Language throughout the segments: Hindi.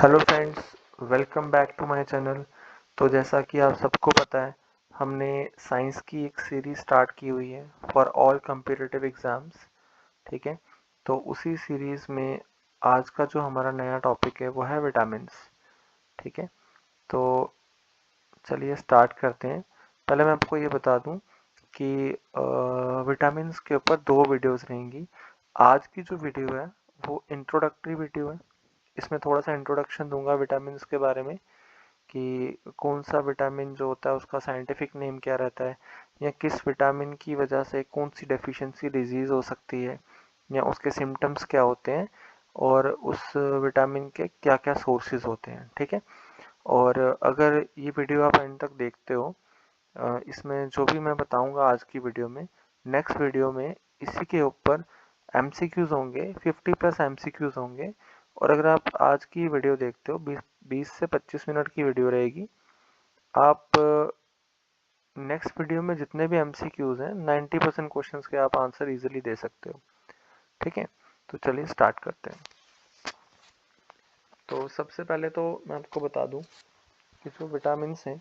Hello friends, welcome back to my channel. तो जैसा कि आप सबको पता है, हमने साइंस की एक सीरीज स्टार्ट की हुई है फॉर ऑल कम्पिटिटिव एग्ज़ाम्स। ठीक है, तो उसी सीरीज़ में आज का जो हमारा नया टॉपिक है वो है विटामिन्स। ठीक है, तो चलिए स्टार्ट करते हैं। पहले मैं आपको ये बता दूं कि विटामिन्स के ऊपर दो वीडियोस रहेंगी। आज की जो वीडियो है वो इंट्रोडक्टरी वीडियो है। इसमें थोड़ा सा इंट्रोडक्शन दूंगा विटामिन्स के बारे में कि कौन सा विटामिन जो होता है उसका साइंटिफिक नेम क्या रहता है, या किस विटामिन की वजह से कौन सी डेफिशिएंसी डिजीज़ हो सकती है, या उसके सिम्टम्स क्या होते हैं, और उस विटामिन के क्या क्या सोर्सेज होते हैं। ठीक है, और अगर ये वीडियो आप एंड तक देखते हो, इसमें जो भी मैं बताऊंगा आज की वीडियो में, नेक्स्ट वीडियो में इसी के ऊपर एमसीक्यूज होंगे, 50+ एमसीक्यूज होंगे। और अगर आप आज की वीडियो देखते हो, 20 से 25 मिनट की वीडियो रहेगी। आप नेक्स्ट वीडियो में जितने भी एमसीक्यूज हैं 90% क्वेश्चंस के आप आंसर इजीली दे सकते हो। ठीक है, तो चलिए स्टार्ट करते हैं। तो सबसे पहले तो मैं आपको बता दूं कि जो विटामिन हैं,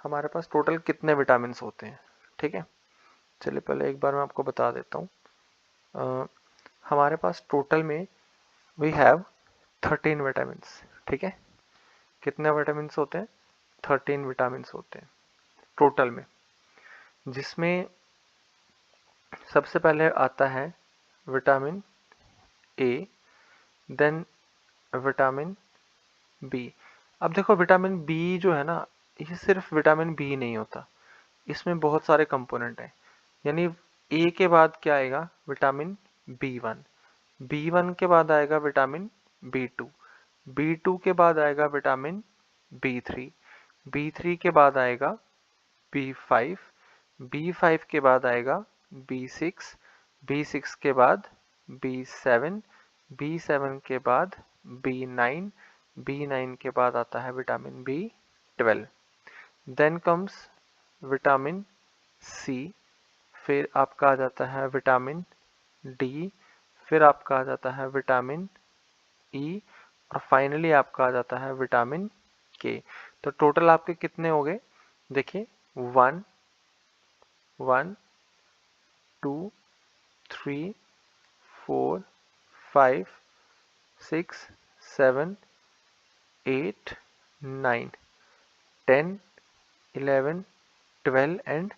हमारे पास टोटल कितने विटामिन होते हैं। ठीक है, चलिए पहले एक बार मैं आपको बता देता हूँ। हमारे पास टोटल में वी हैव 13 विटामिन। ठीक है, कितने विटामिन होते हैं? 13 विटामिन होते हैं टोटल में, जिसमें सबसे पहले आता है vitamin A, then vitamin B. अब देखो, विटामिन बी जो है ना, ये सिर्फ विटामिन बी नहीं होता, इसमें बहुत सारे कंपोनेंट हैं। यानी ए के बाद क्या आएगा? Vitamin B1. बी1 के बाद आएगा विटामिन बी2। बी2 के बाद आएगा विटामिन बी3। बी3 के बाद आएगा बी5। बी5 के बाद आएगा बी6। बी6 के बाद बी7। बी7 के बाद बी9। बी9 के बाद आता है विटामिन बी12। Then comes vitamin C. फिर आपका आ जाता है विटामिन डी। फिर आपका आ जाता है विटामिन ई, और फाइनली आपका आ जाता है विटामिन के। तो टोटल आपके कितने हो गए? देखिए, 1 1 2 3 4 5 6 7 8 9 10 11 12 एंड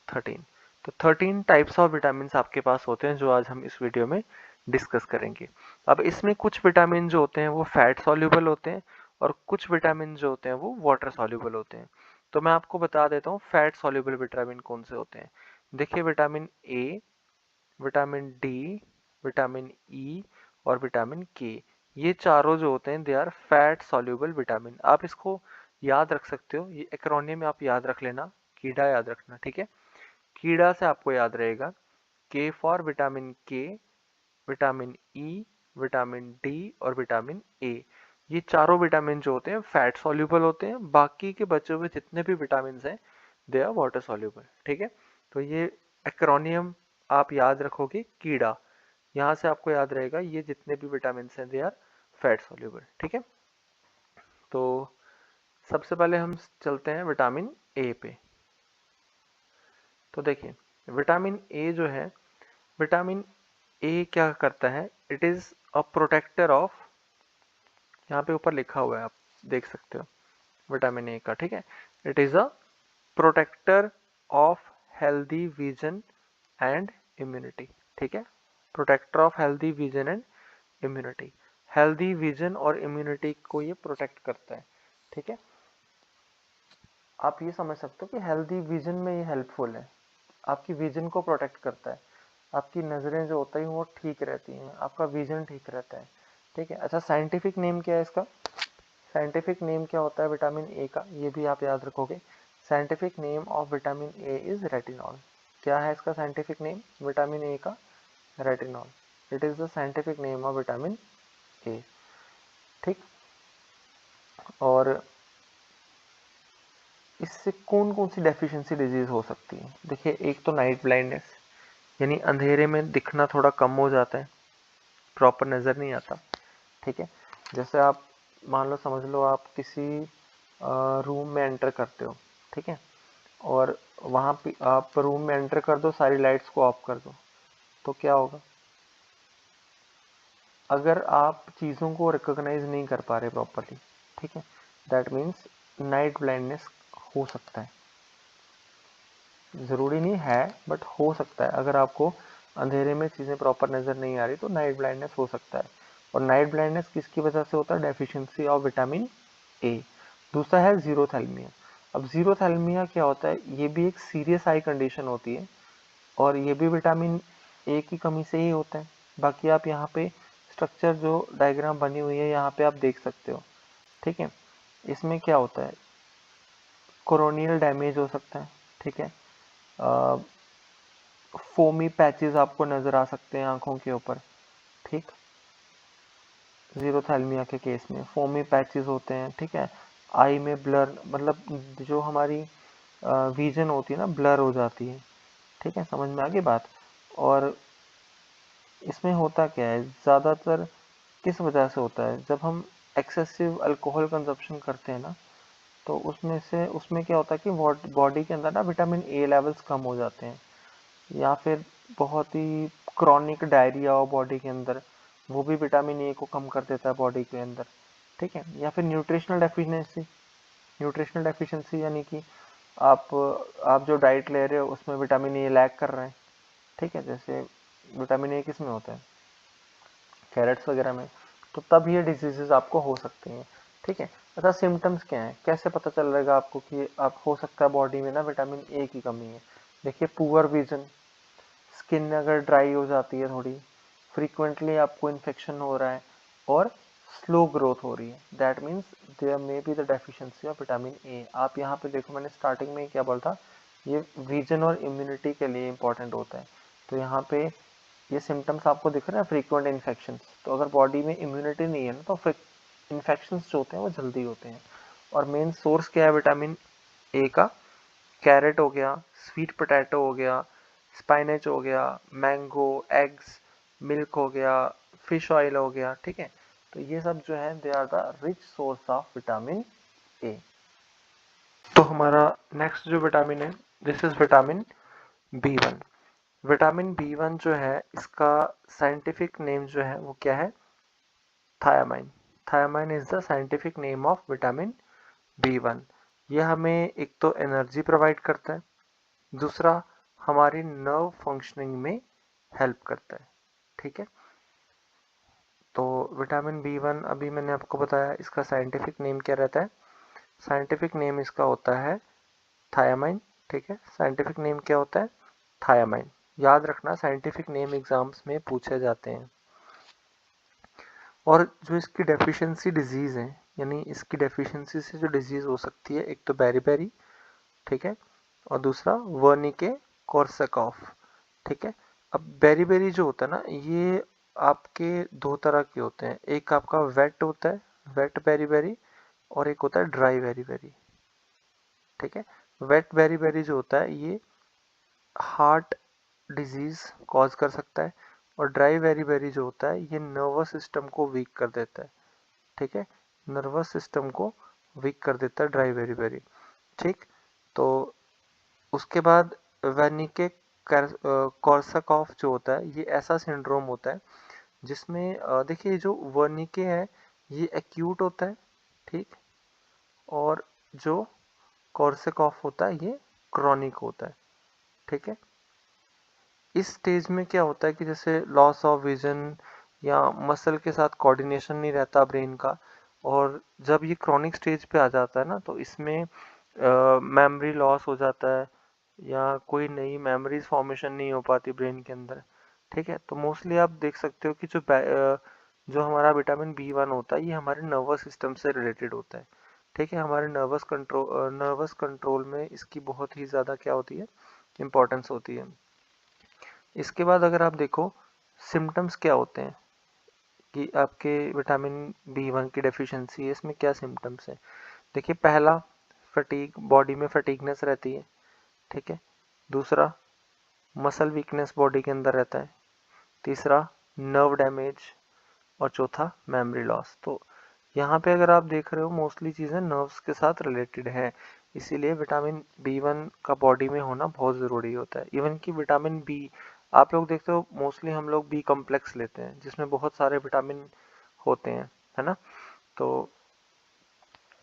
13। तो 13 टाइप्स ऑफ विटामिन आपके पास होते हैं, जो आज हम इस वीडियो में डिस्कस करेंगे। अब इसमें कुछ विटामिन जो होते हैं वो फैट सॉल्युबल होते हैं, और कुछ विटामिन जो होते हैं वो वाटर सॉल्युबल होते हैं। तो मैं आपको बता देता हूँ फैट सॉल्युबल विटामिन कौन से होते हैं। देखिए, vitamin A, vitamin D, vitamin E और विटामिन के, ये चारों जो होते हैं they are fat soluble vitamin. आप इसको याद रख सकते हो, ये एक्रोनियम में आप याद रख लेना, कीडा याद रखना। ठीक है, कीड़ा से आपको याद रहेगा के फॉर विटामिन के, विटामिन ई, विटामिन डी और विटामिन ए। ये चारों विटामिन जो होते हैं फैट सॉल्युबल होते हैं। बाकी के बचे हुए जितने भी विटामिन हैं दे आर वाटर सॉल्युबल। ठीक है, तो ये एक्रोनियम आप याद रखोगे कीड़ा, यहाँ से आपको याद रहेगा ये जितने भी विटामिन हैं दे आर फैट सॉल्युबल। ठीक है, तो सबसे पहले हम चलते हैं विटामिन ए पे। तो देखिए, विटामिन ए जो है, विटामिन ए क्या करता है? It is a protector of, यहाँ पे ऊपर लिखा हुआ है आप देख सकते हो विटामिन ए का। ठीक है, it is a protector of healthy vision and immunity. ठीक है, protector of healthy vision and immunity. Healthy vision और इम्यूनिटी को ये प्रोटेक्ट करता है। ठीक है, आप ये समझ सकते हो कि हेल्दी विजन में ये हेल्पफुल है, आपकी विजन को प्रोटेक्ट करता है। आपकी नज़रें जो होती हैं वो ठीक रहती हैं, आपका विजन ठीक रहता है। ठीक है, अच्छा, साइंटिफिक नेम क्या है इसका? साइंटिफिक नेम क्या होता है विटामिन ए का, ये भी आप याद रखोगे। Scientific name of vitamin A is retinol. क्या है इसका साइंटिफिक नेम विटामिन ए का? Retinol. It is the scientific name of vitamin ए। ठीक, और इससे कौन कौन सी डेफिशिएंसी डिजीज हो सकती है? देखिए, एक तो नाइट ब्लाइंडनेस, यानी अंधेरे में दिखना थोड़ा कम हो जाता है, प्रॉपर नज़र नहीं आता। ठीक है, जैसे आप मान लो समझ लो आप किसी रूम में एंटर करते हो, ठीक है, और वहाँ पे आप रूम में एंटर कर दो, सारी लाइट्स को ऑफ कर दो, तो क्या होगा? अगर आप चीज़ों को रिकॉग्नाइज नहीं कर पा रहे प्रॉपरली, ठीक है, दैट मीन्स नाइट ब्लाइंडनेस हो सकता है। ज़रूरी नहीं है बट हो सकता है। अगर आपको अंधेरे में चीज़ें प्रॉपर नज़र नहीं आ रही तो नाइट ब्लाइंडनेस हो सकता है। और नाइट ब्लाइंडनेस किसकी वजह से होता है? डेफिशिएंसी ऑफ विटामिन ए। दूसरा है जीरोथैल्मिया। अब जीरोथैल्मिया क्या होता है? ये भी एक सीरियस आई कंडीशन होती है और ये भी विटामिन ए की कमी से ही होता है। बाकी आप यहाँ पे स्ट्रक्चर जो डायग्राम बनी हुई है यहाँ पे आप देख सकते हो, ठीक है। इसमें क्या होता है? कोरोनियल डैमेज हो सकता है, ठीक है। फोमी पैचेस आपको नजर आ सकते हैं आंखों के ऊपर, ठीक। जीरोथैल्मिया के केस में फोमी पैचेस होते हैं, ठीक है। आई में ब्लर, मतलब जो हमारी विजन होती है ना, ब्लर हो जाती है, ठीक है। समझ में आ गई बात? और इसमें होता क्या है, ज़्यादातर किस वजह से होता है? जब हम एक्सेसिव अल्कोहल कंजप्शन करते हैं ना, तो उसमें क्या होता है कि बॉडी के अंदर ना विटामिन ए लेवल्स कम हो जाते हैं, या फिर बहुत ही क्रॉनिक डायरिया हो बॉडी के अंदर, वो भी विटामिन ए को कम कर देता है बॉडी के अंदर, ठीक है। या फिर न्यूट्रिशनल डेफिशिएंसी यानी कि आप आप जो डाइट ले रहे हो उसमें विटामिन ए लैक कर रहे हैं, ठीक है। जैसे विटामिन ए किस में होता है? कैरेट्स वगैरह में। तो तब ये डिजीजेस आपको हो सकती हैं, ठीक है। अच्छा, सिम्टम्स क्या हैं? कैसे पता चल रहेगा आपको कि आप हो सकता है बॉडी में ना विटामिन ए की कमी है? देखिए, पुअर विजन, स्किन अगर ड्राई हो जाती है थोड़ी, फ्रीक्वेंटली आपको इन्फेक्शन हो रहा है, और स्लो ग्रोथ हो रही है, that means there may be the deficiency of vitamin A. आप यहाँ पे देखो, मैंने स्टार्टिंग में क्या बोला था, ये विजन और इम्यूनिटी के लिए इंपॉर्टेंट होता है। तो यहाँ पे ये सिम्टम्स आपको दिख रहे हैं, फ्रीक्वेंट इन्फेक्शन। तो अगर बॉडी में इम्यूनिटी नहीं है ना, तो इन्फेक्शन जो होते हैं वो जल्दी होते हैं। और मेन सोर्स क्या है विटामिन ए का? कैरेट हो गया, स्वीट पोटैटो हो गया, स्पाइनेच हो गया, मैंगो, एग्स, मिल्क हो गया, फिश ऑयल हो गया, ठीक है। तो ये सब जो है they are the rich source of vitamin A. तो हमारा नेक्स्ट जो विटामिन है, this is vitamin B 1। Vitamin B 1 जो है, इसका साइंटिफिक नेम जो है वो क्या है? Thiamine. Thiamine is the scientific name of vitamin B 1। यह हमें एक तो एनर्जी प्रोवाइड करता है, दूसरा हमारी नर्व फंक्शनिंग में हेल्प करता है, ठीक है। तो विटामिन बी 1 अभी मैंने आपको बताया, इसका साइंटिफिक नेम क्या रहता है? साइंटिफिक नेम इसका होता है थायामाइन, ठीक है। साइंटिफिक नेम क्या होता है? थायामाइन। याद रखना, साइंटिफिक नेम एग्जाम्स में पूछे जाते हैं। और जो इसकी डेफिशिएंसी डिजीज़ है, यानी इसकी डेफिशिएंसी से जो डिजीज़ हो सकती है, एक तो बेरीबेरी, ठीक है, और दूसरा वर्निके कोर्सैकॉफ, ठीक है। अब बेरीबेरी जो होता है ना, ये आपके दो तरह के होते हैं। एक आपका वेट होता है, वेट बेरीबेरी, और एक होता है ड्राई बेरीबेरी, ठीक है। वेट बेरीबेरी जो होता है ये हार्ट डिजीज कॉज कर सकता है, और ड्राई बेरीबेरी जो होता है ये नर्वस सिस्टम को वीक कर देता है, ठीक है। नर्वस सिस्टम को वीक कर देता है ड्राई बेरीबेरी, ठीक। तो उसके बाद वेनिके कॉर्साकॉफ जो होता है, ये ऐसा सिंड्रोम होता है जिसमें देखिए, जो वर्निके है ये एक्यूट होता है, ठीक, और जो कॉर्साकॉफ होता है ये क्रॉनिक होता है, ठीक है। इस स्टेज में क्या होता है कि जैसे लॉस ऑफ विजन या मसल के साथ कोऑर्डिनेशन नहीं रहता ब्रेन का, और जब ये क्रॉनिक स्टेज पे आ जाता है ना, तो इसमें मेमोरी लॉस हो जाता है, या कोई नई मेमोरीज फॉर्मेशन नहीं हो पाती ब्रेन के अंदर, ठीक है। तो मोस्टली आप देख सकते हो कि जो हमारा विटामिन बी 1 होता है ये हमारे नर्वस सिस्टम से रिलेटेड होता है, ठीक है। हमारे नर्वस कंट्रोल में इसकी बहुत ही ज़्यादा क्या होती है, इम्पोर्टेंस होती है। इसके बाद अगर आप देखो सिम्टम्स क्या होते हैं कि आपके विटामिन बी 1 की डेफिशिएंसी है, इसमें क्या सिम्टम्स है? देखिए, पहला, फटीग, बॉडी में फटीगनेस रहती है, ठीक है। दूसरा, मसल वीकनेस बॉडी के अंदर रहता है। तीसरा, नर्व डैमेज। और चौथा, मेमोरी लॉस। तो यहाँ पे अगर आप देख रहे हो मोस्टली चीज़ें नर्व्स के साथ रिलेटेड है, इसीलिए विटामिन B1 का बॉडी में होना बहुत ज़रूरी होता है। इवन कि विटामिन बी, आप लोग देखते हो मोस्टली हम लोग बी कॉम्प्लेक्स लेते हैं जिसमें बहुत सारे विटामिन होते हैं, है ना। तो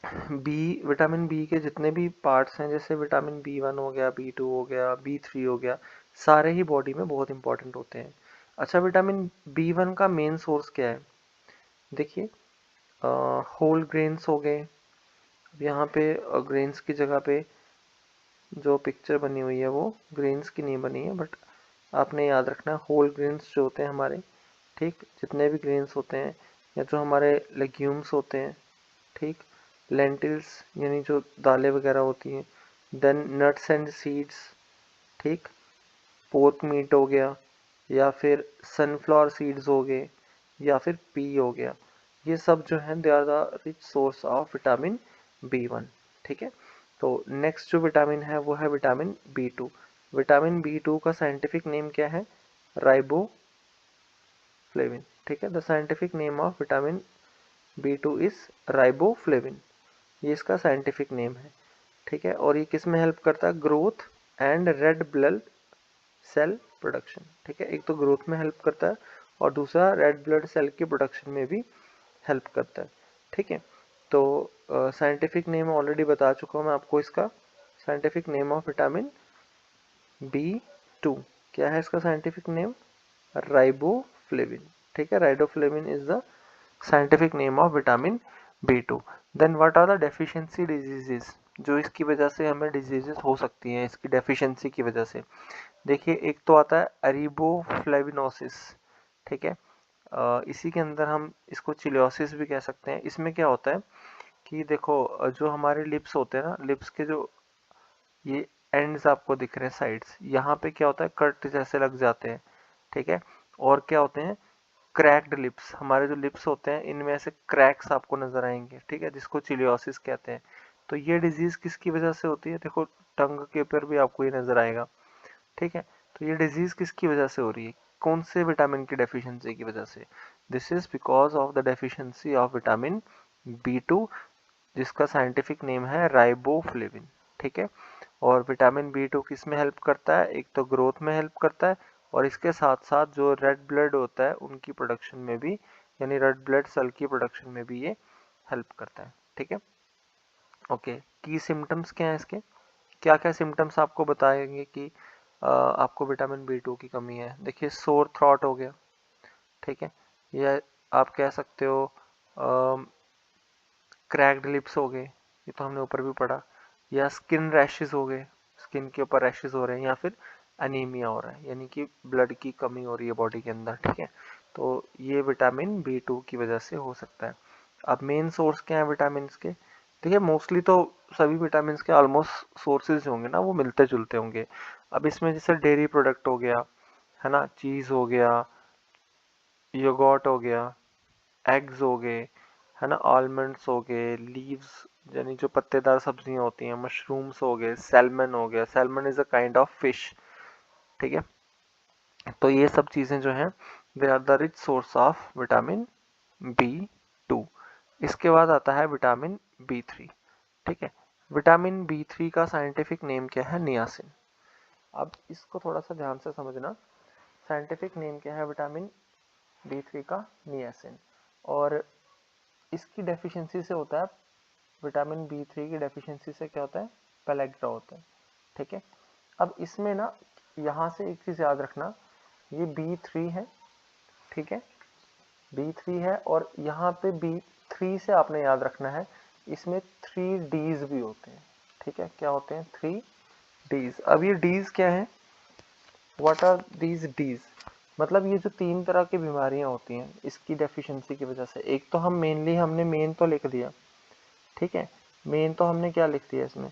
विटामिन बी के जितने भी पार्ट्स हैं, जैसे विटामिन B1 हो गया, B2 हो गया, B3 हो गया, सारे ही बॉडी में बहुत इंपॉर्टेंट होते हैं। अच्छा, विटामिन B1 का मेन सोर्स क्या है? देखिए, होल ग्रेन्स हो गए। यहाँ पे ग्रेन्स की जगह पे जो पिक्चर बनी हुई है वो ग्रेन्स की नहीं बनी है, बट आपने याद रखना होल ग्रेन्स जो होते हैं हमारे, ठीक, जितने भी ग्रेन्स होते हैं या जो हमारे लेग्यूम्स होते हैं, ठीक, लेंटिल्स यानी जो दालें वगैरह होती हैं, देन नट्स एंड सीड्स, ठीक, पोर्क मीट हो गया, या फिर सनफ्लावर सीड्स हो गए, या फिर पी हो गया, ये सब जो है they are the rich source of vitamin B1, ठीक है। तो नेक्स्ट जो विटामिन है वो है विटामिन B2। विटामिन B2 का साइंटिफिक नेम क्या है? राइबोफ्लेविन, ठीक है। The scientific name of vitamin B2 is riboflavin, ये इसका साइंटिफिक नेम है, ठीक है। और ये किस में हेल्प करता है? Growth and red blood cell production, ठीक है। एक तो ग्रोथ में हेल्प करता है और दूसरा रेड ब्लड सेल की प्रोडक्शन में भी हेल्प करता है, ठीक है। तो साइंटिफिक नेम ऑलरेडी बता चुका हूँ मैं आपको इसका। Scientific name of vitamin B2 क्या है इसका साइंटिफिक नेम? राइबोफ्लेविन, ठीक है। Riboflavin is the scientific name of vitamin B2। Then what are the deficiency diseases, जो इसकी वजह से हमें डिजीजेस हो सकती हैं इसकी डेफिशिएंसी की वजह से। देखिए, एक तो आता है अरीबोफ्लेविनोसिस, ठीक है। इसी के अंदर हम इसको चिलियोसिस भी कह सकते हैं। इसमें क्या होता है कि देखो, जो हमारे लिप्स होते हैं ना, लिप्स के जो ये एंड्स आपको दिख रहे हैं, साइड्स, यहाँ पे क्या होता है, कट जैसे लग जाते हैं, ठीक है। और क्या होते हैं, क्रैक्ड लिप्स, हमारे जो लिप्स होते हैं इनमें ऐसे क्रैक्स आपको नजर आएंगे, ठीक है, जिसको चिलियोसिस कहते हैं। तो ये डिजीज किसकी वजह से होती है? देखो, टंग के ऊपर भी आपको ये नजर आएगा, ठीक है। तो ये डिजीज किसकी वजह से हो रही है? कौन से विटामिन की डेफिशिएंसी की वजह से? This is because of the deficiency of vitamin B2, जिसका साइंटिफिक नेम है राइबोफ्लेविन, ठीक है। और विटामिन B2 किस में हेल्प करता है? एक तो ग्रोथ में हेल्प करता है, और इसके साथ साथ जो रेड ब्लड होता है उनकी प्रोडक्शन में भी, यानी रेड ब्लड सेल की प्रोडक्शन में भी ये हेल्प करता है, ठीक है। ओके, की सिम्टम्स क्या है इसके? क्या क्या सिम्टम्स आपको बताएंगे कि आपको विटामिन B2 की कमी है? देखिए, सोर थ्रॉट हो गया, ठीक है, या आप कह सकते हो क्रैक्ड लिप्स हो गए, ये तो हमने ऊपर भी पढ़ा, या स्किन रैशेस हो गए, स्किन के ऊपर रैशेस हो रहे हैं, या फिर अनीमिया हो रहा है, यानी कि ब्लड की कमी हो रही है बॉडी के अंदर, ठीक है। तो ये विटामिन B2 की वजह से हो सकता है। अब मेन सोर्स क्या है विटामिन के? देखिए, मोस्टली तो सभी विटामिन के ऑलमोस्ट सोर्सेज होंगे ना वो मिलते जुलते होंगे। अब इसमें जैसे डेयरी प्रोडक्ट हो गया, है ना, चीज़ हो गया, योगर्ट हो गया, एग्स हो गए, है ना, आलमंड्स हो गए, लीव्स यानी जो पत्तेदार सब्जियां होती हैं, मशरूम्स हो गए, सैल्मन हो गया, salmon is a kind of fish, ठीक है। तो ये सब चीज़ें जो हैं they are the rich source of vitamin B2। इसके बाद आता है विटामिन B3, ठीक है। विटामिन B3 का साइंटिफिक नेम क्या है? नियासिन। अब इसको थोड़ा सा ध्यान से समझना, साइंटिफिक नेम क्या है विटामिन B3 का? नियासिन। और इसकी डेफिशिएंसी से होता है, विटामिन B3 की डेफिशिएंसी से क्या होता है? पेलेग्रा होता है, ठीक है। अब इसमें ना, यहाँ से एक चीज़ याद रखना, ये B3 है, ठीक है, B3 है, और यहाँ पे B3 से आपने याद रखना है इसमें 3 Ds भी होते हैं, ठीक है। क्या होते हैं? 3 Ds। अब ये Ds क्या है? What are these Ds? मतलब ये जो 3 तरह की बीमारियां होती हैं इसकी डेफिशिएंसी की वजह से, एक तो हमने मेन तो लिख दिया, ठीक है, मेन तो हमने क्या लिख दिया इसमें?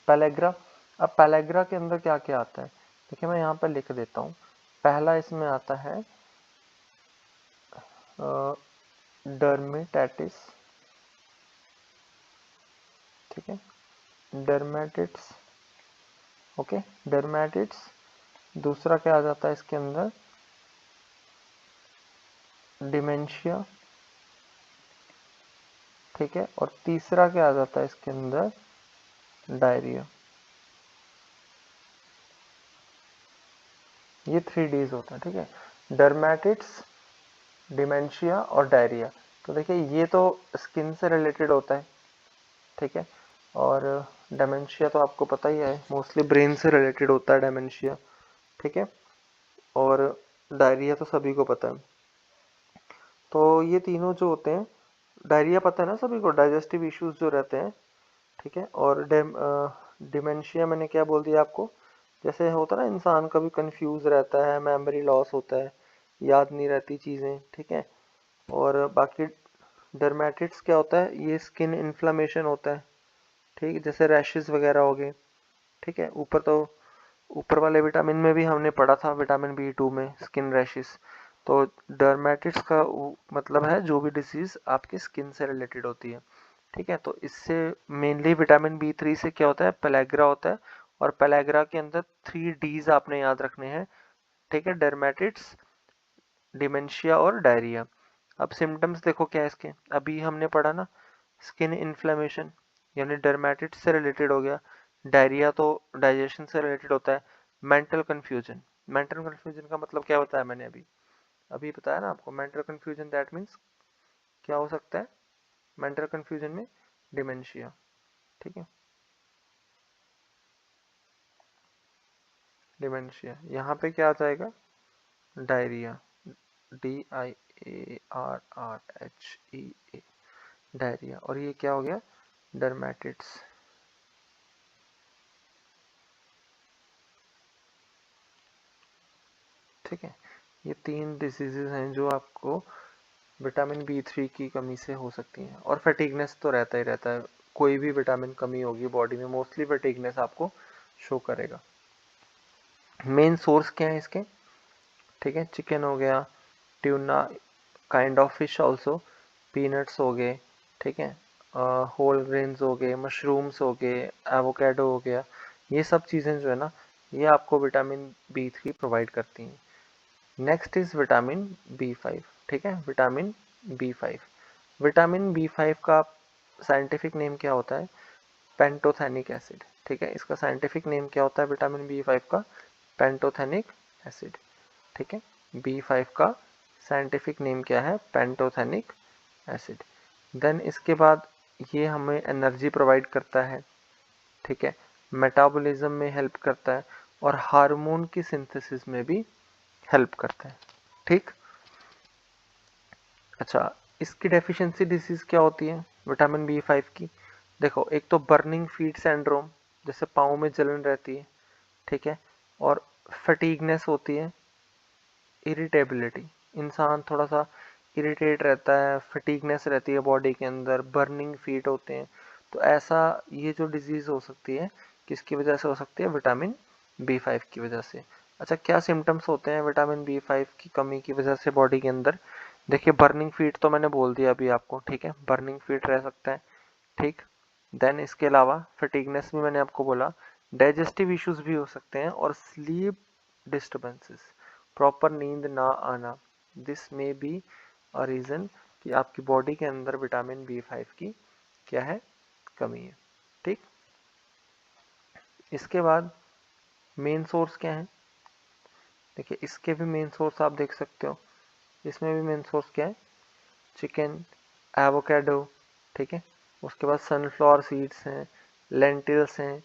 पेलेग्रा। अब पेलेग्रा के अंदर क्या क्या आता है? देखिए, मैं यहाँ पर लिख देता हूँ। पहला इसमें आता है डर्मेटाइटिस, ठीक है, डर्मेटिट्स, ओके, डर्मेटिट्स। दूसरा क्या आ जाता है इसके अंदर? डिमेंशिया, ठीक है। और तीसरा क्या आ जाता है इसके अंदर, डायरिया। ये 3 Ds होता है, ठीक है, डर्मेटिट्स, डिमेंशिया और डायरिया। तो देखिए ये तो स्किन से रिलेटेड होता है, ठीक है, और डेमेंशिया तो आपको पता ही है मोस्टली ब्रेन से रिलेटेड होता है डेमेंशिया, ठीक है, और डायरिया तो सभी को पता है। तो ये तीनों जो होते हैं, डायरिया पता है ना सभी को, डाइजेस्टिव इश्यूज जो रहते हैं, ठीक है, और डिमेंशिया मैंने क्या बोल दिया आपको, जैसे होता है ना इंसान कभी कंफ्यूज रहता है, मेमोरी लॉस होता है, याद नहीं रहती चीज़ें, ठीक है। और बाकी डर्मेटिट्स क्या होता है, ये स्किन इन्फ्लामेशन होता है, ठीक है, जैसे रैशेस वगैरह हो गए, ठीक है। ऊपर वाले विटामिन में भी हमने पढ़ा था, विटामिन B2 में स्किन रैशेस। तो डर्मेटिट्स का मतलब है जो भी डिसीज आपके स्किन से रिलेटेड होती है, ठीक है। तो इससे मेनली विटामिन B3 से क्या होता है, पेलेग्रा होता है, और पेलेग्रा के अंदर 3 Ds आपने याद रखने हैं, ठीक है, डर्मेटिट्स, डिमेंशिया और डायरिया। अब सिम्टम्स देखो क्या है इसके, अभी हमने पढ़ा ना, स्किन इन्फ्लेमेशन यानी डर्मेटिट्स से रिलेटेड हो गया, डायरिया तो डाइजेशन से रिलेटेड होता है, मेंटल कंफ्यूजन। मेंटल कंफ्यूजन का मतलब क्या बताया मैंने अभी अभी बताया ना आपको, मेंटल कंफ्यूजन दैट मीन्स क्या हो सकता है मेंटल कंफ्यूजन में, डिमेंशिया, ठीक है, डिमेंशिया। यहाँ पे क्या आ जाएगा, डायरिया, DIARRHEA, डायरिया। और ये क्या हो गया, डर्मेटिट्स, ठीक है। ये 3 डिजीजेज हैं जो आपको विटामिन B3 की कमी से हो सकती हैं। और फटीगनेस तो रहता ही रहता है, कोई भी विटामिन कमी होगी बॉडी में मोस्टली फटीगनेस आपको शो करेगा। मेन सोर्स क्या है इसके, ठीक है, चिकन हो गया, tuna, kind of fish also, peanuts हो गए, ठीक है, होल ग्रेन्स हो गए, मशरूम्स हो गए, एवोकेडो हो गया, ये सब चीज़ें जो है ना, ये आपको विटामिन B3 प्रोवाइड करती हैं। नेक्स्ट इज विटामिन B5, ठीक है, विटामिन B5 का साइंटिफिक नेम क्या होता है, पेंटोथेनिक एसिड, ठीक है, इसका साइंटिफिक नेम क्या होता है विटामिन B5 का, पेंटोथेनिक एसिड, ठीक है। B5 का साइंटिफिक नेम क्या है, पेंटोथेनिक एसिड। देन इसके बाद ये हमें एनर्जी प्रोवाइड करता है, ठीक है, मेटाबॉलिज्म में हेल्प करता है, और हार्मोन की सिंथेसिस में भी हेल्प करता है, ठीक। अच्छा, इसकी डेफिशिएंसी डिसीज क्या होती है विटामिन B5 की, देखो एक तो बर्निंग फीट सिंड्रोम, जैसे पाँव में जलन रहती है, ठीक है, और फटीगनेस होती है, इरिटेबिलिटी, इंसान थोड़ा सा इरिटेट रहता है, फटीगनेस रहती है बॉडी के अंदर, बर्निंग फीट होते हैं। तो ऐसा ये जो डिजीज हो सकती है किसकी वजह से हो सकती है, विटामिन B5 की वजह से। अच्छा, क्या सिम्टम्स होते हैं विटामिन B5 की कमी की वजह से बॉडी के अंदर, देखिए बर्निंग फीट तो मैंने बोल दिया अभी आपको, ठीक है, बर्निंग फीट रह सकता है, ठीक। देन इसके अलावा फटीगनेस भी मैंने आपको बोला, डाइजेस्टिव इश्यूज भी हो सकते हैं, और स्लीप डिस्टर्बेंसेस, प्रॉपर नींद ना आना, दिस में बी अ रीज़न कि आपकी बॉडी के अंदर विटामिन B5 की क्या है, कमी है, ठीक। इसके बाद मेन सोर्स क्या है, देखिए इसके भी मेन सोर्स आप देख सकते हो, इसमें भी मेन सोर्स क्या है, चिकन, एवोकेडो, ठीक है, उसके बाद सनफ्लावर सीड्स हैं, लेंटिल्स हैं,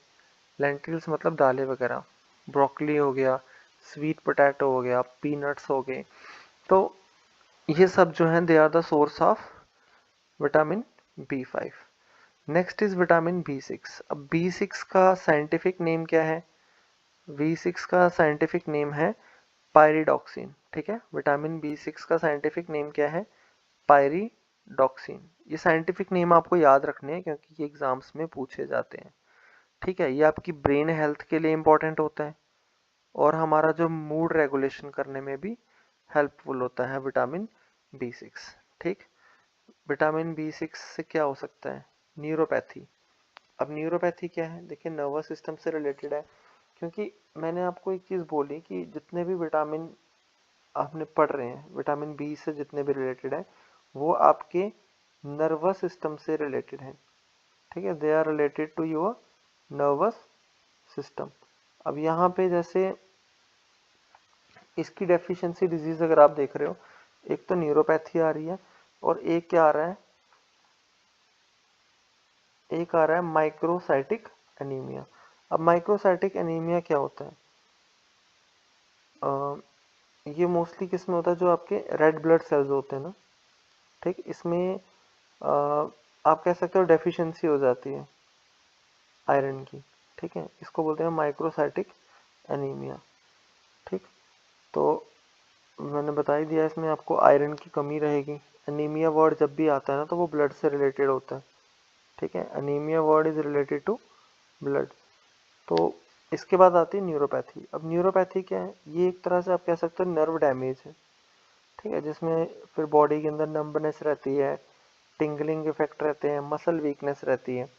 लेंटिल्स मतलब दालें वगैरह, ब्रोकली हो गया, स्वीट पोटैटो हो गया, पीनट्स हो गए। तो ये सब जो हैं they are the source of vitamin B5। Next is vitamin B6। अब B6 का साइंटिफिक नेम क्या है, B6 का साइंटिफिक नेम है पायरिडॉक्सिन, ठीक है, विटामिन B6 का साइंटिफिक नेम क्या है, पायरिडॉक्सिन। ये साइंटिफिक नेम आपको याद रखने हैं क्योंकि ये एग्जाम्स में पूछे जाते हैं, ठीक है। ये आपकी ब्रेन हेल्थ के लिए इंपॉर्टेंट होता है, और हमारा जो मूड रेगुलेशन करने में भी हेल्पफुल होता है विटामिन B6, ठीक। विटामिन B6 से क्या हो सकता है, न्यूरोपैथी। अब न्यूरोपैथी क्या है, देखिए नर्वस सिस्टम से रिलेटेड है, क्योंकि मैंने आपको एक चीज़ बोली कि जितने भी विटामिन आपने पढ़ रहे हैं विटामिन B से जितने भी रिलेटेड है, वो आपके नर्वस सिस्टम से रिलेटेड हैं, ठीक है, they are related to your nervous system. अब यहाँ पे जैसे इसकी डेफिशिएंसी डिजीज अगर आप देख रहे हो, एक तो न्यूरोपैथी आ रही है और एक क्या आ रहा है, एक आ रहा है माइक्रोसाइटिक एनीमिया। अब माइक्रोसाइटिक एनीमिया क्या होता है? ये मोस्टली किस में होता है, जो आपके रेड ब्लड सेल्स होते हैं ना, ठीक, इसमें आप कह सकते हो डेफिशिएंसी हो जाती है आयरन की, ठीक है, इसको बोलते हैं माइक्रोसाइटिक एनीमिया, ठीक। तो मैंने बता ही दिया इसमें आपको आयरन की कमी रहेगी। एनीमिया वर्ड जब भी आता है ना तो वो ब्लड से रिलेटेड होता है, ठीक है, anaemia word is related to blood. तो इसके बाद आती है न्यूरोपैथी। अब न्यूरोपैथी क्या है? ये एक तरह से आप कह सकते हो नर्व डैमेज है, ठीक है, जिसमें फिर बॉडी के अंदर नंबनेस रहती है, टिंगलिंग इफेक्ट रहते हैं, मसल वीकनेस रहती है,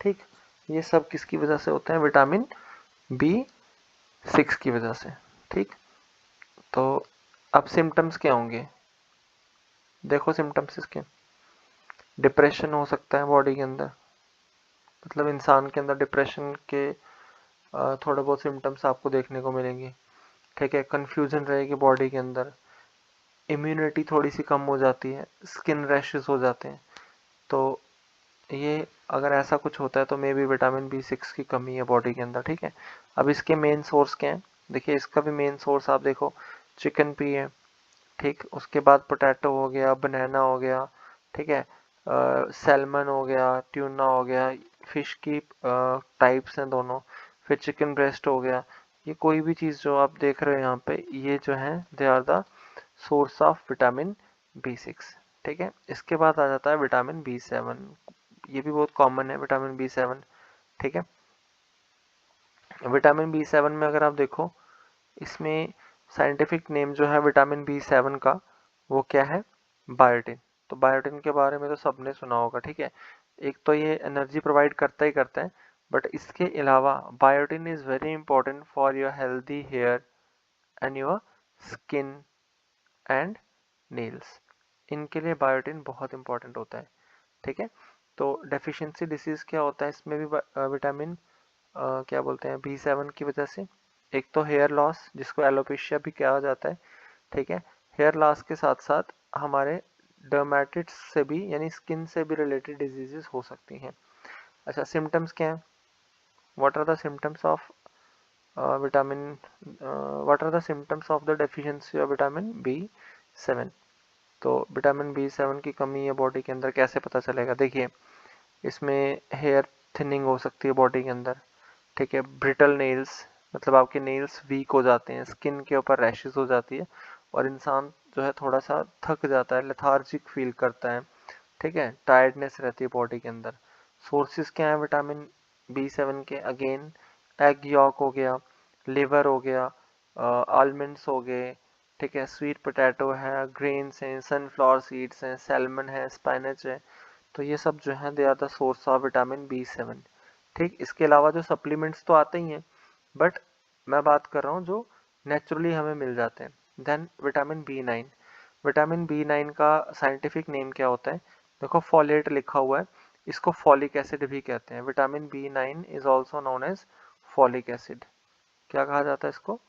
ठीक। ये सब किसकी वजह से होता है? विटामिन B6 की वजह से, ठीक। तो अब सिम्टम्स क्या होंगे? देखो सिम्टम्स इसके, डिप्रेशन हो सकता है बॉडी के अंदर, मतलब इंसान के अंदर डिप्रेशन के थोड़े बहुत सिम्टम्स आपको देखने को मिलेंगे, ठीक है। कन्फ्यूजन रहेगी बॉडी के अंदर, इम्यूनिटी थोड़ी सी कम हो जाती है, स्किन रैशेस हो जाते हैं। तो ये अगर ऐसा कुछ होता है तो मे बी विटामिन B6 की कमी है बॉडी के अंदर, ठीक है। अब इसके मेन सोर्स क्या है? देखिए इसका भी मेन सोर्स आप देखो, चिकन पी है, ठीक, उसके बाद पोटैटो हो गया, बनाना हो गया, ठीक है, सैल्मन हो गया, ट्यूना हो गया, फिश की टाइप्स हैं दोनों, फिर चिकन ब्रेस्ट हो गया। ये कोई भी चीज़ जो आप देख रहे हो यहाँ पे, ये जो है they are the source of vitamin B6, ठीक है। इसके बाद आ जाता है विटामिन B7, ये भी बहुत कॉमन है विटामिन B7, ठीक है। विटामिन B7 में अगर आप देखो, इसमें साइंटिफिक नेम जो है विटामिन B7 का, वो क्या है? बायोटिन। तो बायोटिन के बारे में तो सबने सुना होगा, ठीक है। एक तो ये एनर्जी प्रोवाइड करता ही करता है, बट इसके अलावा biotin is very important for your healthy hair and your skin and nails. इनके लिए बायोटिन बहुत इंपॉर्टेंट होता है, ठीक है। तो डेफिशिएंसी डिसीज क्या होता है इसमें भी? विटामिन क्या बोलते हैं B7 की वजह से, एक तो हेयर लॉस जिसको एलोपेशिया भी कहा जाता है, ठीक है। हेयर लॉस के साथ साथ हमारे डर्मेटिट्स से भी यानी स्किन से भी रिलेटेड डिजीजेस हो सकती हैं। अच्छा, सिम्टम्स क्या हैं? What are the symptoms of vitamin what are the symptoms of the deficiency of vitamin B7? तो विटामिन B7 की कमी है बॉडी के अंदर, कैसे पता चलेगा? देखिए इसमें हेयर थिनिंग हो सकती है बॉडी के अंदर, ठीक है, ब्रिटल नेल्स, मतलब आपके नेल्स वीक हो जाते हैं, स्किन के ऊपर रैशेस हो जाती है, और इंसान जो है थोड़ा सा थक जाता है, लेथार्जिक फील करता है, ठीक है, टायर्डनेस रहती है बॉडी के अंदर। सोर्सेज क्या है विटामिन B7 के? अगेन एग यॉक हो गया, लिवर हो गया, आलमंड्स हो गए, ठीक है, स्वीट पोटैटो है, ग्रेन्स हैं, सनफ्लावर सीड्स हैं, सैल्मन है, स्पाइनच है। तो ये सब जो है they are the source of vitamin B7, ठीक। इसके अलावा जो सप्लीमेंट्स तो आते ही हैं, बट मैं बात कर रहा हूँ जो नेचुरली हमें मिल जाते हैं। Then vitamin B9, vitamin B9 का साइंटिफिक नेम क्या होता है? देखो फॉलेट लिखा हुआ है, इसको फॉलिक एसिड भी कहते हैं। Vitamin B9 is also known as folic acid. क्या कहा जाता है इसको?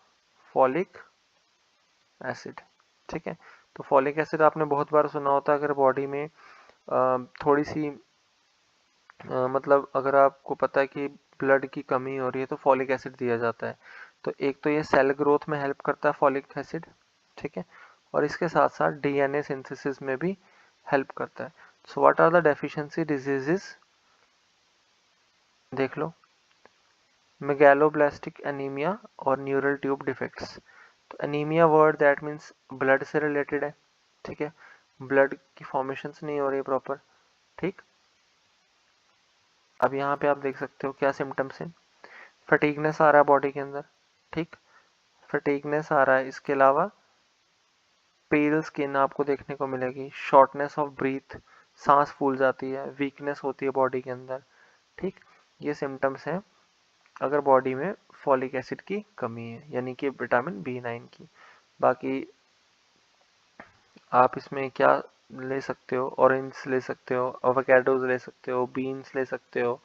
फॉलिक एसिड, ठीक है। तो फॉलिक एसिड आपने बहुत बार सुना होता है, अगर बॉडी में थोड़ी सी मतलब अगर आपको पता है कि ब्लड की कमी हो रही है तो फॉलिक एसिड दिया जाता है। तो एक तो ये सेल ग्रोथ में हेल्प करता है फॉलिक एसिड, ठीक है, और इसके साथ साथ DNA सिंथेसिस में भी हेल्प करता है। So what are the deficiency diseases? देख लो, मेगैलोब्लास्टिक एनीमिया और न्यूरल ट्यूब डिफेक्ट्स। तो anaemia word that means blood से रिलेटेड है, ठीक है, ब्लड की फॉर्मेशंस नहीं हो रही प्रॉपर, ठीक। अब यहाँ पे आप देख सकते हो क्या सिम्टम्स हैं। फटीगनेस आ रहा है बॉडी के अंदर, ठीक, फटीगनेस आ रहा है। इसके अलावा पेल स्किन आपको देखने को मिलेगी, शॉर्टनेस ऑफ ब्रीथ, सांस फूल जाती है, वीकनेस होती है बॉडी के अंदर, ठीक। ये सिम्टम्स हैं अगर बॉडी में फॉलिक एसिड की कमी है, यानी कि विटामिन B9 की। बाकी आप इसमें क्या ले सकते हो, ऑरेंज ले सकते हो, एवोकाडोज ले सकते हो, बीन्स ले सकते हो,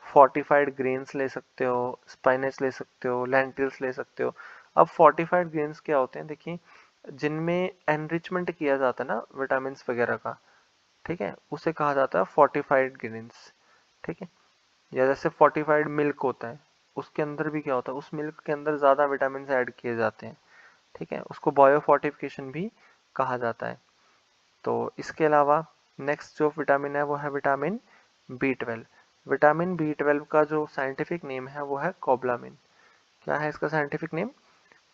फोर्टिफाइड ग्रेन्स ले सकते हो, स्पाइनच ले सकते हो, लेंटिल्स ले सकते हो। अब फोर्टिफाइड ग्रेन्स क्या होते हैं, देखिए जिनमें एनरिचमेंट किया जाता है ना विटामिन वगैरह का, ठीक है, उसे कहा जाता है फोर्टिफाइड ग्रेन्स। ठीक है, या जैसे फोर्टिफाइड मिल्क होता है, उसके अंदर भी क्या होता है, उस मिल्क के अंदर ज़्यादा विटामिन ऐड किए जाते हैं। ठीक है, उसको बायोफोर्टिफिकेशन भी कहा जाता है। तो इसके अलावा नेक्स्ट जो विटामिन है वो है विटामिन B12। विटामिन B12 का जो साइंटिफिक नेम है वो है कोबलामिन। क्या है इसका साइंटिफिक नेम?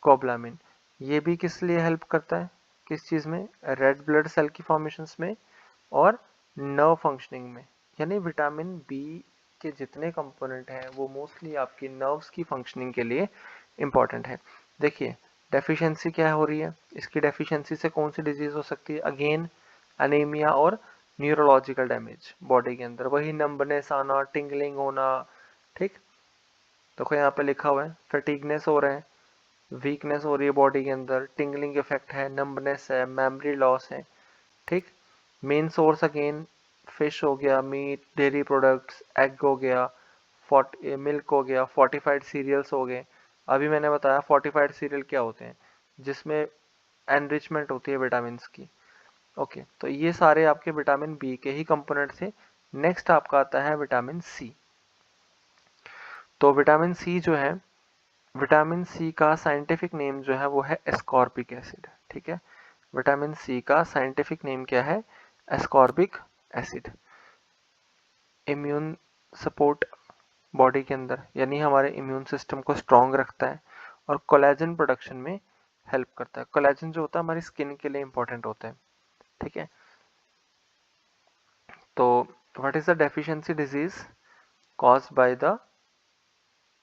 कोबलामिन। ये भी किस लिए हेल्प करता है, किस चीज़ में? रेड ब्लड सेल की फॉर्मेशंस में और नर्व फंक्शनिंग में। यानी विटामिन बी के जितने कंपोनेंट हैं वो मोस्टली आपकी नर्व्स की फंक्शनिंग के लिए इम्पॉर्टेंट है। देखिए डेफिशिएंसी क्या हो रही है, इसकी डेफिशिएंसी से कौन सी डिजीज हो सकती है? अगेन अनीमिया और न्यूरोलॉजिकल डैमेज बॉडी के अंदर, वही नंबनेस आना, टिंगलिंग होना। ठीक, देखो यहाँ पे लिखा हुआ है फैटिगनेस हो रहा है, वीकनेस हो रही है बॉडी के अंदर, टिंगलिंग इफेक्ट है, नंबनेस है, मेमोरी लॉस है। ठीक, मेन सोर्स अगेन फिश हो गया, मीट, डेयरी प्रोडक्ट्स, एग हो गया, मिल्क हो गया, फोर्टिफाइड सीरियल्स हो गए। अभी मैंने बताया फोर्टिफाइड सीरियल क्या होते हैं, जिसमें एनरिचमेंट होती है विटामिन की। ओके, तो ये सारे आपके विटामिन बी के ही कंपोनेंट थे। नेक्स्ट आपका आता है विटामिन सी। तो विटामिन सी जो है, विटामिन सी का साइंटिफिक नेम जो है वो है एस्कॉर्बिक एसिड। ठीक है, विटामिन सी का साइंटिफिक नेम क्या है? Ascorbic acid. Immune support body के अंदर, यानी हमारे इम्यून सिस्टम को स्ट्रॉन्ग रखता है और कोलेजन प्रोडक्शन में हेल्प करता है। कोलेजन जो होता है हमारी स्किन के लिए इंपॉर्टेंट होता है। ठीक है, तो what is the deficiency disease caused by the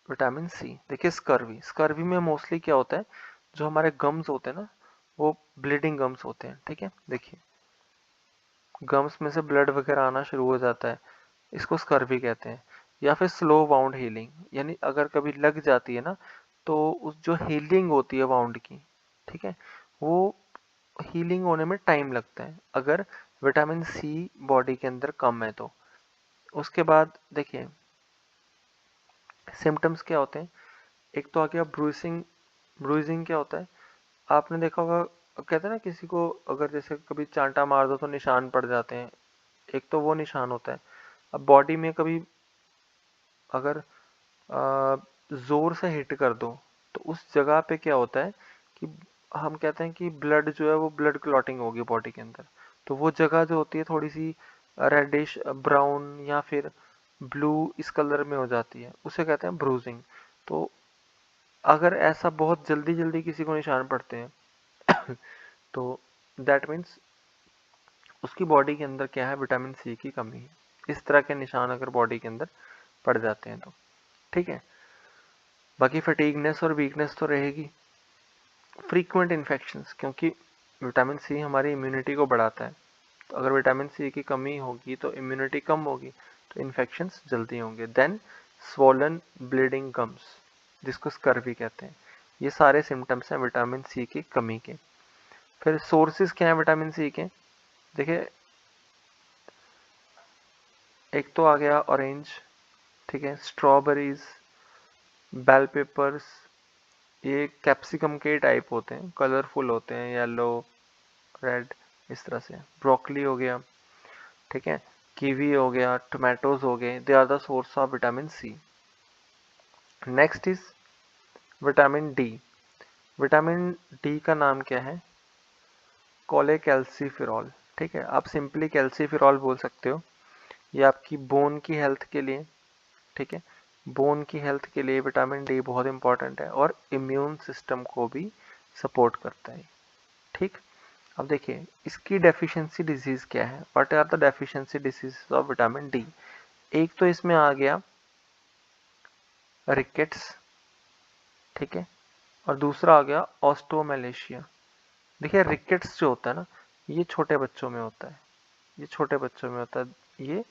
vitamin C? देखिए स्कर्वी, स्कर्वी में मोस्टली क्या होता है, जो हमारे गम्स होते हैं ना, वो ब्लीडिंग गम्स होते हैं। ठीक है, देखिए गम्स में से ब्लड वगैरह आना शुरू हो जाता है, इसको स्कर्वी कहते हैं। या फिर स्लो वाउंड हीलिंग, यानी अगर कभी लग जाती है ना, तो उस जो हीलिंग होती है वाउंड की, ठीक है, वो हीलिंग होने में टाइम लगता है अगर विटामिन सी बॉडी के अंदर कम है तो। उसके बाद देखिए सिम्टम्स क्या होते हैं, एक तो आ गया ब्रूइसिंग। ब्रूइसिंग क्या होता है, आपने देखा होगा, कहते हैं ना किसी को अगर जैसे कभी चांटा मार दो तो निशान पड़ जाते हैं, एक तो वो निशान होता है। अब बॉडी में कभी अगर जोर से हिट कर दो तो उस जगह पे क्या होता है कि हम कहते हैं कि ब्लड जो है वो ब्लड क्लॉटिंग होगी बॉडी के अंदर, तो वो जगह जो होती है थोड़ी सी रेडिश ब्राउन या फिर ब्लू इस कलर में हो जाती है, उसे कहते हैं ब्रूजिंग। तो अगर ऐसा बहुत जल्दी जल्दी किसी को निशान पड़ते हैं तो दैट मीन्स उसकी बॉडी के अंदर क्या है, विटामिन सी की कमी है। इस तरह के निशान अगर बॉडी के अंदर पड़ जाते हैं तो ठीक है। बाकी फटीगनेस और वीकनेस तो रहेगी। फ्रीक्वेंट इन्फेक्शंस, क्योंकि विटामिन सी हमारी इम्यूनिटी को बढ़ाता है, तो अगर विटामिन सी की कमी होगी तो इम्यूनिटी कम होगी, तो इन्फेक्शंस जल्दी होंगे। देन स्वोलन ब्लीडिंग गम्स, जिसको स्कर्वी कहते हैं। ये सारे सिम्टम्स हैं विटामिन सी की कमी के। फिर सोर्सेज क्या है विटामिन सी के, देखिए एक तो आ गया ऑरेंज, ठीक है, स्ट्रॉबेरीज, बेल पेपर्स, ये कैप्सिकम के टाइप होते हैं, कलरफुल होते हैं, येलो, रेड, इस तरह से। ब्रोकली हो गया, ठीक है, कीवी हो गया, टोमेटोज हो गए, they are the source of vitamin C. Next is vitamin D. Vitamin D का नाम क्या है? कोलेकैल्सिफेरॉल। ठीक है, आप सिंपली कैल्सिफेरॉल बोल सकते हो। ये आपकी बोन की हेल्थ के लिए, ठीक है, बोन की हेल्थ के लिए विटामिन डी बहुत इंपॉर्टेंट है और इम्यून सिस्टम को भी सपोर्ट करता है। ठीक, अब देखिए इसकी डेफिशिएंसी डिजीज क्या है, what are the deficiency disease of vitamin D. एक तो इसमें आ गया रिकेट्स, ठीक है, और दूसरा आ गया ऑस्टोमेलेशिया। देखिए रिकेट्स जो होता है ना, ये छोटे बच्चों में होता है, ये छोटे बच्चों में होता है, ये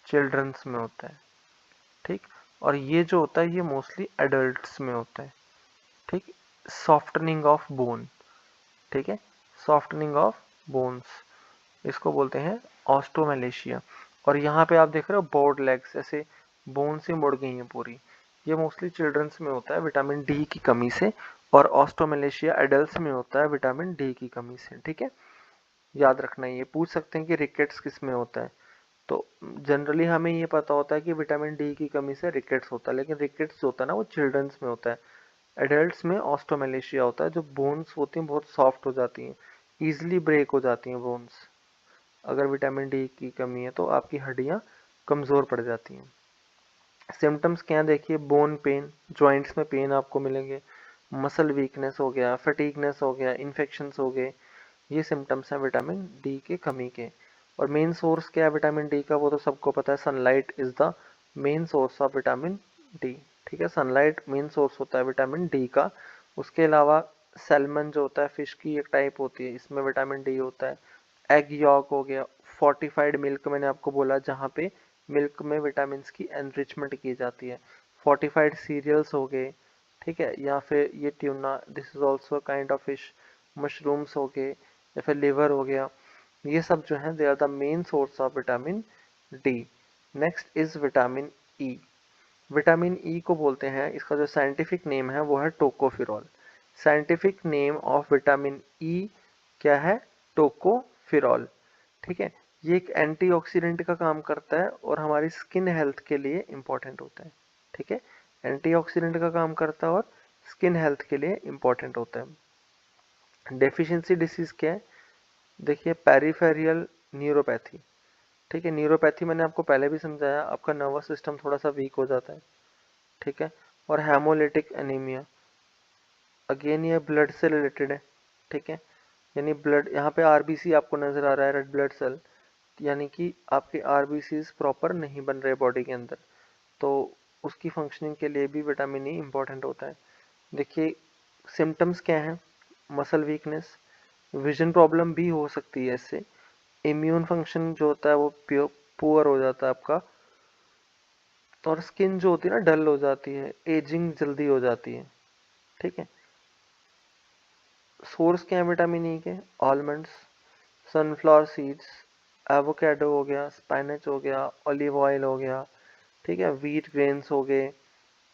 चिल्ड्रंस में होता है। ठीक, और ये जो होता है ये मोस्टली एडल्ट्स में होता है। ठीक, सॉफ्टनिंग ऑफ बोन, ठीक है, सॉफ्टनिंग ऑफ बोन्स, इसको बोलते हैं ऑस्टोमेलेशिया। और यहाँ पे आप देख रहे हो बोर्ड लेग्स, ऐसे बोन से मुड़ गई हैं पूरी। ये मोस्टली चिल्ड्रंस में होता है विटामिन डी की कमी से, और ऑस्टोमेलेशिया एडल्ट्स में होता है विटामिन डी की कमी से। ठीक है, याद रखना। ये पूछ सकते हैं कि रिकेट्स किस में होता है, तो जनरली हमें ये पता होता है कि विटामिन डी की कमी से रिकेट्स होता है, लेकिन रिकेट्स जो होता है ना वो चिल्ड्रंस में होता है। एडल्ट्स में ऑस्टोमेलेशिया होता है, जो बोन्स होती हैं बहुत सॉफ्ट हो जाती हैं, ईजिली ब्रेक हो जाती हैं बोन्स। अगर विटामिन डी की कमी है तो आपकी हड्डियाँ कमज़ोर पड़ जाती हैं। सिम्टम्स क्या हैं देखिए, बोन पेन, जॉइंट्स में पेन आपको मिलेंगे, मसल वीकनेस हो गया, फटीगनेस हो गया, इन्फेक्शंस हो गए, ये सिम्टम्स हैं विटामिन डी के कमी के। और मेन सोर्स क्या है विटामिन डी का, वो तो सबको पता है, sunlight is the main source of vitamin D. ठीक है, सनलाइट मेन सोर्स होता है विटामिन डी का। उसके अलावा सैल्मन जो होता है, फिश की एक टाइप होती है, इसमें विटामिन डी होता है। एग यॉक हो गया, फोर्टिफाइड मिल्क मैंने आपको बोला जहाँ पे मिल्क में विटामिन की एनरिचमेंट की जाती है। फोर्टिफाइड सीरियल्स हो गए, ठीक है, या फिर ये tuna, this is also kind of fish. Mushrooms हो गए, या फिर लिवर हो गया, ये सब जो है they are the main source of vitamin D. Next is vitamin E. Vitamin E को बोलते हैं, इसका जो साइंटिफिक नेम है वो है टोकोफिरॉल। साइंटिफिक नेम ऑफ विटामिन ई क्या है, टोकोफिरॉल। ठीक है, ये एक एंटीऑक्सीडेंट का काम करता है और हमारी स्किन हेल्थ के लिए इंपॉर्टेंट होता है। ठीक है, एंटीऑक्सीडेंट का काम करता है और स्किन हेल्थ के लिए इंपॉर्टेंट होता है। डेफिशिएंसी डिसीज क्या है, देखिए पेरिफेरियल न्यूरोपैथी। ठीक है, न्यूरोपैथी मैंने आपको पहले भी समझाया, आपका नर्वस सिस्टम थोड़ा सा वीक हो जाता है। ठीक है, और हेमोलिटिक एनीमिया, अगेन ये ब्लड से रिलेटेड है। ठीक है, यानी ब्लड, यहाँ पे आरबीसी आपको नजर आ रहा है, रेड ब्लड सेल, यानी कि आपके आरबीसी प्रॉपर नहीं बन रहे बॉडी के अंदर, तो उसकी फंक्शनिंग के लिए भी विटामिन ई इम्पोर्टेंट होता है। देखिए सिम्टम्स क्या हैं, मसल वीकनेस, विजन प्रॉब्लम भी हो सकती है इससे, इम्यून फंक्शन जो होता है वो पुअर हो जाता है आपका, तो और स्किन जो होती है ना डल हो जाती है, एजिंग जल्दी हो जाती है। ठीक है, सोर्स क्या है विटामिन ई के, आलमंड्स, सनफ्लावर सीड्स, एवोकेडो हो गया, स्पाइनच हो गया, ऑलिव ऑयल हो गया, ठीक है, व्हीट ग्रेन्स हो गए,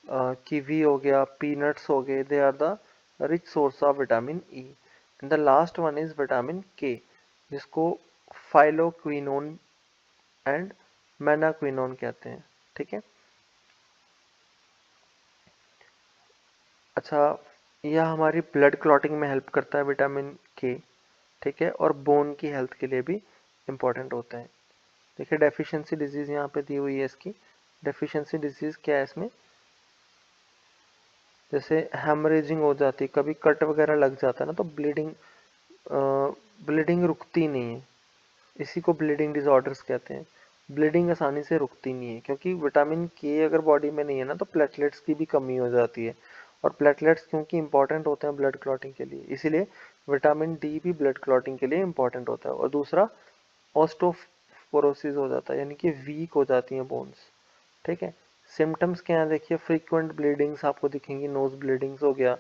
कीवी हो गया, पीनट्स हो गए, they are the rich source of vitamin E. And the last one is vitamin K, जिसको फाइलोक्विनोन एंड मेनाक्विनोन कहते हैं। ठीक है, अच्छा, यह हमारी ब्लड क्लॉटिंग में हेल्प करता है विटामिन के। ठीक है, और बोन की हेल्थ के लिए भी इम्पोर्टेंट होता है। देखिए डेफिशिएंसी डिजीज यहाँ पे दी हुई है इसकी। डेफिशिएंसी डिजीज क्या है इसमें, जैसे हेमरेजिंग हो जाती है, कभी कट वगैरह लग जाता है ना तो ब्लीडिंग, ब्लीडिंग रुकती नहीं है, इसी को ब्लीडिंग डिसऑर्डर्स कहते हैं। ब्लीडिंग आसानी से रुकती नहीं है, क्योंकि विटामिन के अगर बॉडी में नहीं है ना तो प्लेटलेट्स की भी कमी हो जाती है, और प्लेटलेट्स क्योंकि इंपॉर्टेंट होते हैं ब्लड क्लॉटिंग के लिए, इसीलिए विटामिन डी भी ब्लड क्लॉटिंग के लिए इंपॉर्टेंट होता है। और दूसरा ऑस्टोपोरोसिस हो जाता है, यानी कि वीक हो जाती हैं बोन्स। ठीक है, सिम्टम्स क्या है देखिए, फ्रीक्वेंट ब्लीडिंग्स आपको दिखेंगी, नोज ब्लीडिंग्स हो गया,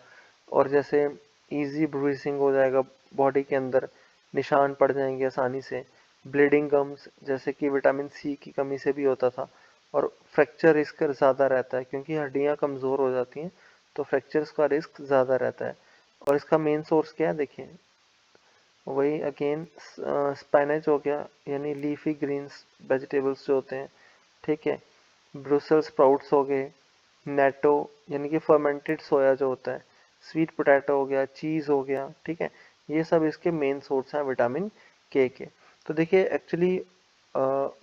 और जैसे इजी ब्रूइसिंग हो जाएगा बॉडी के अंदर, निशान पड़ जाएंगे आसानी से। ब्लीडिंग गम्स, जैसे कि विटामिन सी की कमी से भी होता था। और फ्रैक्चर रिस्क ज़्यादा रहता है, क्योंकि हड्डियाँ कमज़ोर हो जाती हैं तो फ्रैक्चर्स का रिस्क ज़्यादा रहता है। और इसका मेन सोर्स क्या है देखिए, वही अगेन स्पाइनच हो गया, यानी लीफी ग्रीन्स वेजिटेबल्स जो होते हैं। ठीक है, ब्रुसेल स्प्राउट्स हो गए, नेटो यानी कि फर्मेंटेड सोया जो होता है, स्वीट पोटैटो हो गया, चीज़ हो गया। ठीक है, ये सब इसके मेन सोर्स हैं विटामिन के। तो देखिए एक्चुअली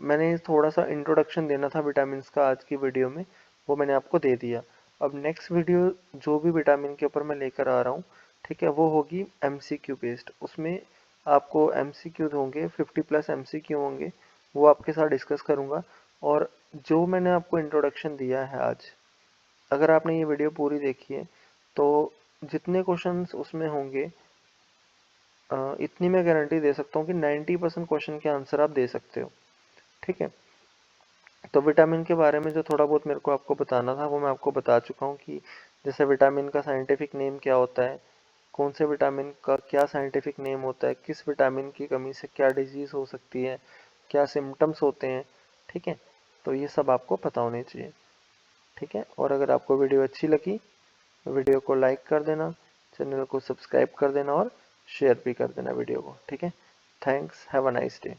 मैंने थोड़ा सा इंट्रोडक्शन देना था विटामिन का आज की वीडियो में, वो मैंने आपको दे दिया। अब नेक्स्ट वीडियो जो भी विटामिन के ऊपर मैं लेकर आ रहा हूँ, ठीक है, वो होगी MCQ बेस्ड। उसमें आपको MCQ होंगे, 50+ MCQ होंगे, वो आपके साथ डिस्कस करूँगा। और जो मैंने आपको इंट्रोडक्शन दिया है आज, अगर आपने ये वीडियो पूरी देखी है तो जितने क्वेश्चंस उसमें होंगे, इतनी मैं गारंटी दे सकता हूँ कि 90% क्वेश्चन के आंसर आप दे सकते हो। ठीक है, तो विटामिन के बारे में जो थोड़ा बहुत मेरे को आपको बताना था वो मैं आपको बता चुका हूँ, कि जैसे विटामिन का साइंटिफिक नेम क्या होता है, कौन से विटामिन का क्या साइंटिफिक नेम होता है, किस विटामिन की कमी से क्या डिजीज़ हो सकती है, क्या सिम्टम्स होते हैं, ठीक है। तो ये सब आपको पता होने चाहिए, ठीक है। और अगर आपको वीडियो अच्छी लगी तो वीडियो को लाइक कर देना, चैनल को सब्सक्राइब कर देना और शेयर भी कर देना वीडियो को, ठीक है। Thanks, have a nice day.